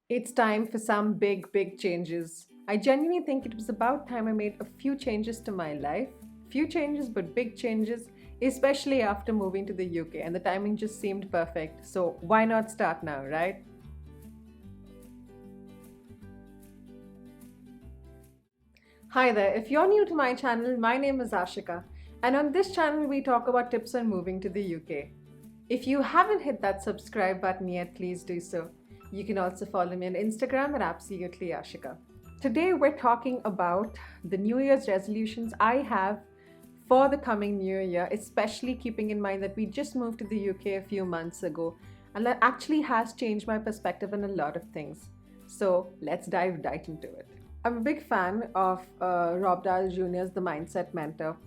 It's time for some big, big changes. I genuinely think it was about time I made a few changes to my life. Few changes, but big changes, especially after moving to the UK, and the timing just seemed perfect. So, why not start now, right? Hi there, if you're new to my channel, my name is Ashika, and on this channel, we talk about tips on moving to the UK. If you haven't hit that subscribe button yet, please do so. You can also follow me on Instagram at absolutely Ashika. Today, we're talking about the New Year's resolutions I have for the coming new year, especially keeping in mind that we just moved to the UK a few months ago, and that actually has changed my perspective on a lot of things. So, let's dive right into it. I'm a big fan of Rob Dahl Jr.'s The Mindset Mentor.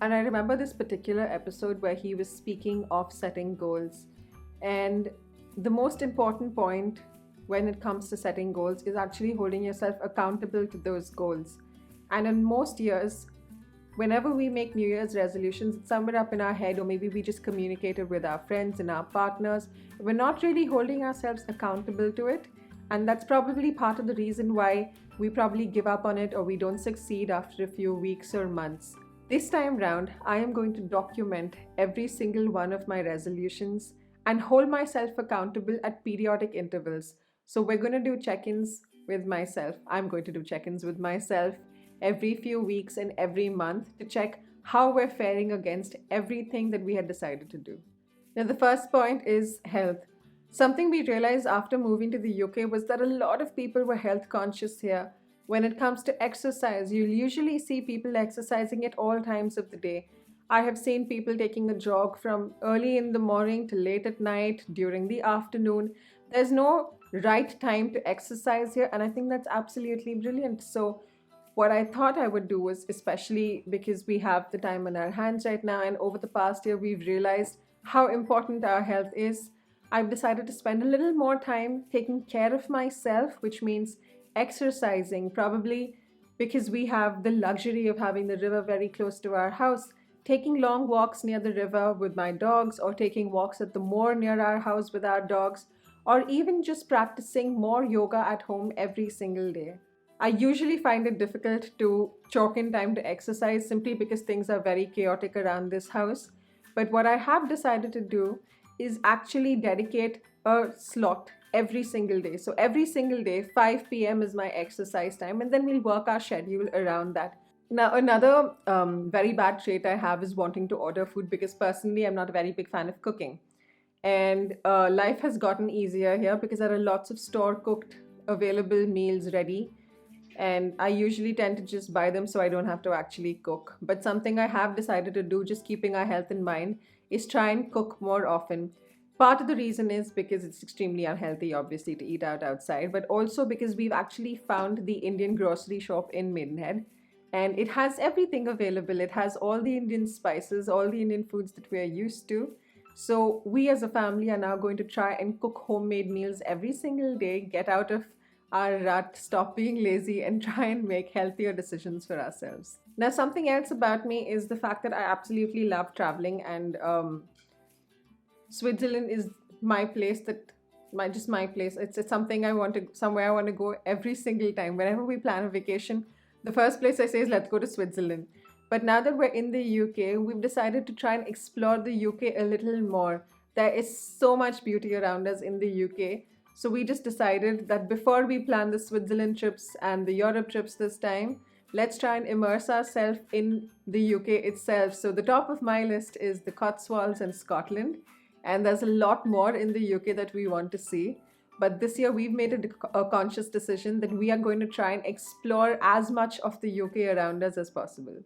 And I remember this particular episode where he was speaking of setting goals. And the most important point when it comes to setting goals is actually holding yourself accountable to those goals. And in most years, whenever we make New Year's resolutions, it's somewhere up in our head, or maybe we just communicated with our friends and our partners. We're not really holding ourselves accountable to it. And that's probably part of the reason why we probably give up on it or we don't succeed after a few weeks or months. This time round, I am going to document every single one of my resolutions and hold myself accountable at periodic intervals. So, we're going to do check ins with myself. I'm going to do check ins with myself every few weeks and every month to check how we're faring against everything that we had decided to do. Now, the first point is health. Something we realized after moving to the UK was that a lot of people were health conscious here. When it comes to exercise, you'll usually see people exercising at all times of the day. I have seen people taking a jog from early in the morning to late at night, during the afternoon. There's no right time to exercise here, and I think that's absolutely brilliant. So, what I thought I would do was, especially because we have the time on our hands right now, and over the past year, we've realized how important our health is. I've decided to spend a little more time taking care of myself, which means exercising, probably because we have the luxury of having the river very close to our house. Taking long walks near the river with my dogs, or taking walks at the moor near our house with our dogs, or even just practicing more yoga at home every single day. I usually find it difficult to chalk in time to exercise simply because things are very chaotic around this house. But what I have decided to do is actually dedicate a slot every single day. So every single day, 5 p.m. is my exercise time, and then we'll work our schedule around that. Now, another very bad trait I have is wanting to order food because personally, I'm not a very big fan of cooking. And life has gotten easier here because there are lots of store cooked available meals ready, and I usually tend to just buy them so I don't have to actually cook. But something I have decided to do, just keeping our health in mind, is try and cook more often. Part of the reason is because it's extremely unhealthy, obviously, to eat out outside, but also because we've actually found the Indian grocery shop in Maidenhead, and it has everything available. It has all the Indian spices, all the Indian foods that we are used to. So, we as a family are now going to try and cook homemade meals every single day, get out of our rut, stop being lazy, and try and make healthier decisions for ourselves. Now, something else about me is the fact that I absolutely love traveling, and Switzerland is my place that my just my place. It's something I want to somewhere I want to go every single time. Whenever we plan a vacation, the first place I say is let's go to Switzerland. But now that we're in the UK, we've decided to try and explore the UK a little more. There is so much beauty around us in the UK. So we just decided that before we plan the Switzerland trips and the Europe trips this time, let's try and immerse ourselves in the UK itself. So the top of my list is the Cotswolds and Scotland. And there's a lot more in the UK that we want to see. But this year we've made a conscious decision that we are going to try and explore as much of the UK around us as possible.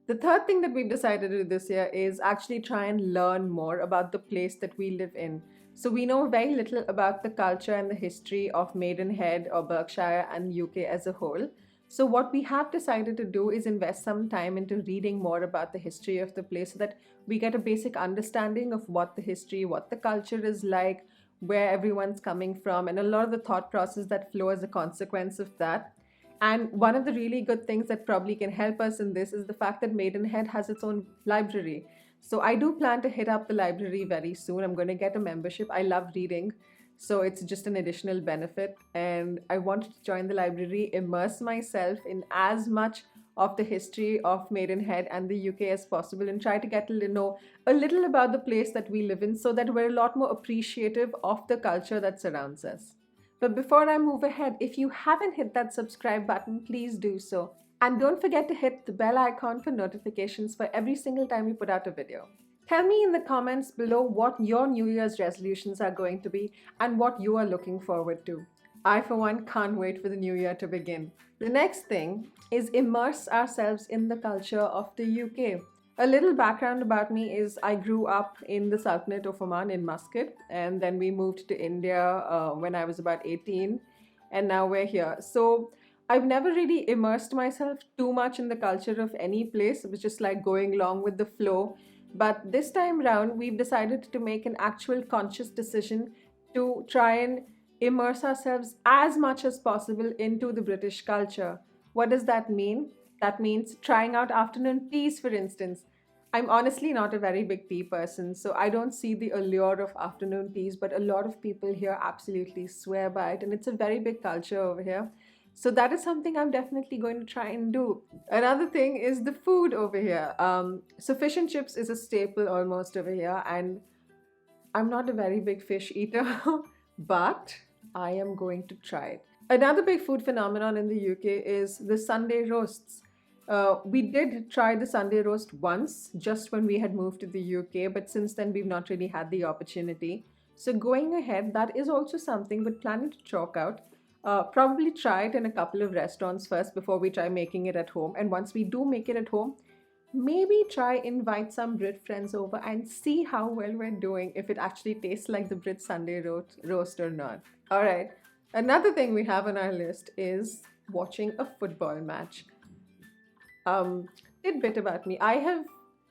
The third thing that we've decided to do this year is actually try and learn more about the place that we live in. So we know very little about the culture and the history of Maidenhead or Berkshire and UK as a whole. So what we have decided to do is invest some time into reading more about the history of the place so that we get a basic understanding of what the history, what the culture is like, where everyone's coming from, and a lot of the thought process that flow as a consequence of that. And one of the really good things that probably can help us in this is the fact that Maidenhead has its own library. So I do plan to hit up the library very soon. I'm going to get a membership. I love reading. So it's just an additional benefit. And I wanted to join the library, immerse myself in as much of the history of Maidenhead and the UK as possible, and try to get to know a little about the place that we live in so that we're a lot more appreciative of the culture that surrounds us. But before I move ahead, if you haven't hit that subscribe button, please do so. And don't forget to hit the bell icon for notifications for every single time we put out a video. Tell me in the comments below what your New Year's resolutions are going to be and what you are looking forward to. I, for one, can't wait for the new year to begin. The next thing is immerse ourselves in the culture of the UK. A little background about me is I grew up in the Sultanate of Oman in Muscat, and then we moved to India when I was about 18, and now we're here. So I've never really immersed myself too much in the culture of any place. It was just like going along with the flow. But this time round, we've decided to make an actual conscious decision to try and immerse ourselves as much as possible into the British culture. What does that mean? That means trying out afternoon teas, for instance. I'm honestly not a very big tea person, so I don't see the allure of afternoon teas, but a lot of people here absolutely swear by it, and it's a very big culture over here. So that is something I'm definitely going to try and do. Another thing is the food over here. So fish and chips is a staple almost over here, and I'm not a very big fish eater, but I am going to try it. Another big food phenomenon in the UK is the Sunday roasts. We did try the Sunday roast once, just when we had moved to the UK, but since then we've not really had the opportunity. So going ahead, that is also something, but planning to chalk out. Probably try it in a couple of restaurants first before we try making it at home. And once we do make it at home, maybe try invite some Brit friends over and see how well we're doing, if it actually tastes like the Brit Sunday roast or not. All right. Another thing we have on our list is watching a football match. Tidbit about me: I have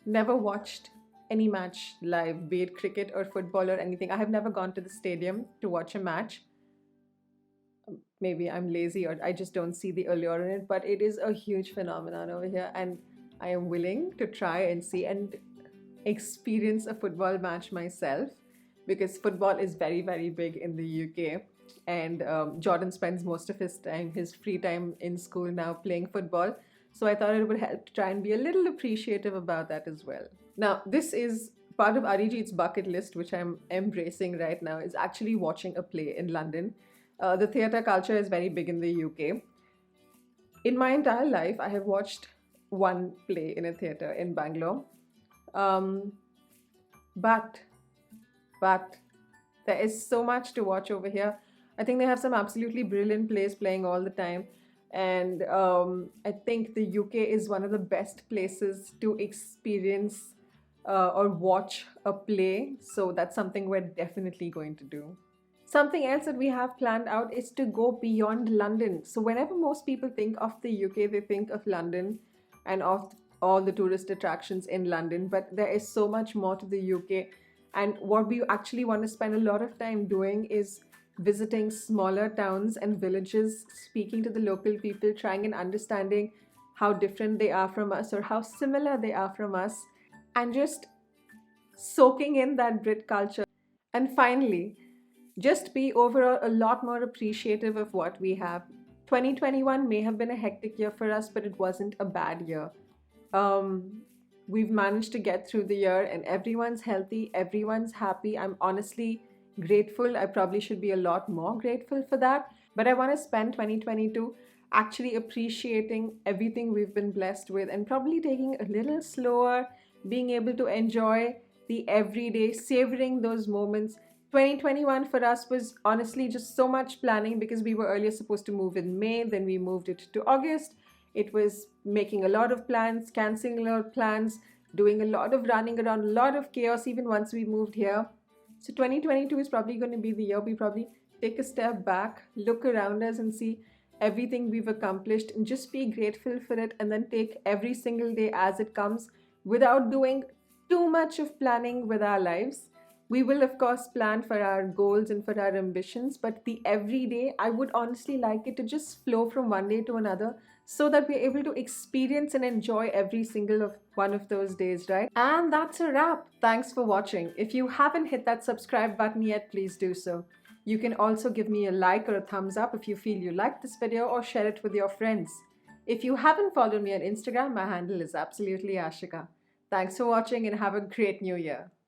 never watched any match live, be it cricket or football or anything. I have never gone to the stadium to watch a match. Maybe I'm lazy or I just don't see the allure in it, but it is a huge phenomenon over here, and I am willing to try and see and experience a football match myself, because football is very, very big in the UK. And Jordan spends most of his free time in school now playing football. So I thought it would help to try and be a little appreciative about that as well. Now, this is part of Arijit's bucket list, which I'm embracing right now, is actually watching a play in London. The theatre culture is very big in the UK. In my entire life, I have watched one play in a theatre in Bangalore. But there is so much to watch over here. I think they have some absolutely brilliant plays playing all the time. And I think the UK is one of the best places to experience or watch a play. So that's something we're definitely going to do. Something else that we have planned out is to go beyond London. So whenever most people think of the UK, they think of London and of all the tourist attractions in London. But there is so much more to the UK. And what we actually want to spend a lot of time doing is visiting smaller towns and villages, speaking to the local people, trying and understanding how different they are from us or how similar they are from us, and just soaking in that Brit culture. And finally, just be overall a lot more appreciative of what we have. 2021 may have been a hectic year for us, but it wasn't a bad year. We've managed to get through the year and everyone's healthy, everyone's happy. I'm honestly grateful. I probably should be a lot more grateful for that. But I want to spend 2022 actually appreciating everything we've been blessed with and probably taking a little slower, being able to enjoy the everyday, savoring those moments. 2021 for us was honestly just so much planning, because we were earlier supposed to move in May, then we moved it to August. It was making a lot of plans, cancelling a lot of plans, doing a lot of running around, a lot of chaos even once we moved here. So 2022 is probably going to be the year we probably take a step back, look around us and see everything we've accomplished and just be grateful for it, and then take every single day as it comes without doing too much of planning with our lives. We will, of course, plan for our goals and for our ambitions, but the everyday, I would honestly like it to just flow from one day to another so that we're able to experience and enjoy every single one of those days, right? And that's a wrap. Thanks for watching. If you haven't hit that subscribe button yet, please do so. You can also give me a like or a thumbs up if you feel you liked this video, or share it with your friends. If you haven't followed me on Instagram, my handle is absolutely Ashika. Thanks for watching and have a great new year.